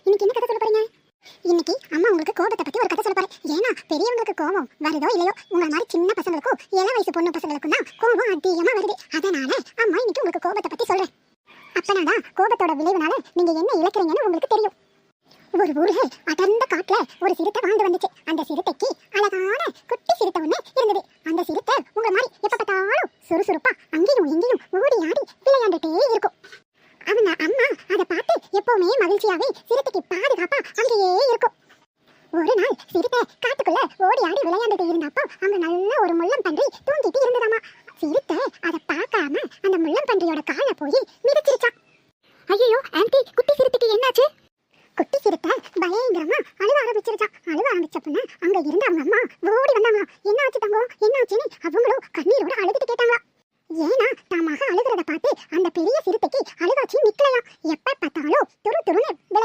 இன்னைக்கு என்ன கதை சொல்ல போறீங்க? இன்னைக்கு அம்மா உங்களுக்கு கோபத்தை பத்தி ஒரு கதை சொல்ல போறேன். ஏன்னா பெரியவங்களுக்கு கோபம் வருதோ இல்லையோ, உங்களை மாதிரி சின்ன பசங்களுக்கும் இள வயசு பொண்ணு பசங்களுக்கும் தான் கோபம் அதிகமா வருது. அதனால அம்மா இன்னைக்கு உங்களுக்கு கோபத்தை பத்தி சொல்றேன். அப்பனாதான் கோபத்தோட விளைவுனால நீங்க என்ன இழக்கிறீங்கன்னு உங்களுக்கு தெரியும். ஒரு ஊர்ல அடர்ந்த காட்டுல ஒரு சிறுத்தை வாழ்ந்து வந்துச்சு. அந்த சிறுத்தைக்கு அழகான குட்டி சிறுத்தை ஒண்ணு இருந்தது. அந்த சிறுத்தை உங்க மாதிரி எப்ப பார்த்தாலும் சுறுசுறுப்பா அங்கேயும் இங்கேயும் ஓடி ஆடி விளையாண்டுட்டே இருக்கும். அவங்க அம்மா அதை பார்த்து எப்பவுமே மகிழ்ச்சியாவே சிறுத்தைக்கு பாதுகாப்பா அங்கேயே இருக்கும். ஒரு நாள் சிறுத்தை காட்டுக்குள்ள ஓடி ஆடி விளையாண்டுட்டு இருந்தப்போ அங்க நல்ல ஒரு முள்ளம்பன்றி தூங்கிட்டு இருந்ததாமா. சிறுத்தை அதை பார்க்காம அந்த முள்ளம்பன்றியோட காலை போய் மிதிச்சிருச்சான். ஐயோ ஆன்ட்டி, குட்டி சிறுத்தைக்கு என்னாச்சு? குட்டி சிறுத்தை பயங்கரமா அழுவ ஆரம்பிச்சிருச்சான். அழுவ ஆரம்பிச்சப்ப அங்க இருந்த அவங்க அம்மா ஓடி வந்தாங்களா. என்னாச்சு தங்கம், என்னாச்சுன்னு அவங்களும் கண்ணீரோட அழுதுட்டு கேட்டாங்களா. ஏன்னா தான் மக அழுகிறத பார்த்து அந்த பெரிய சிறுத்தைக்கு அழுகாச்சி நிக்கலையாம். எப்ப பார்த்தாலும் துரு துருன்னு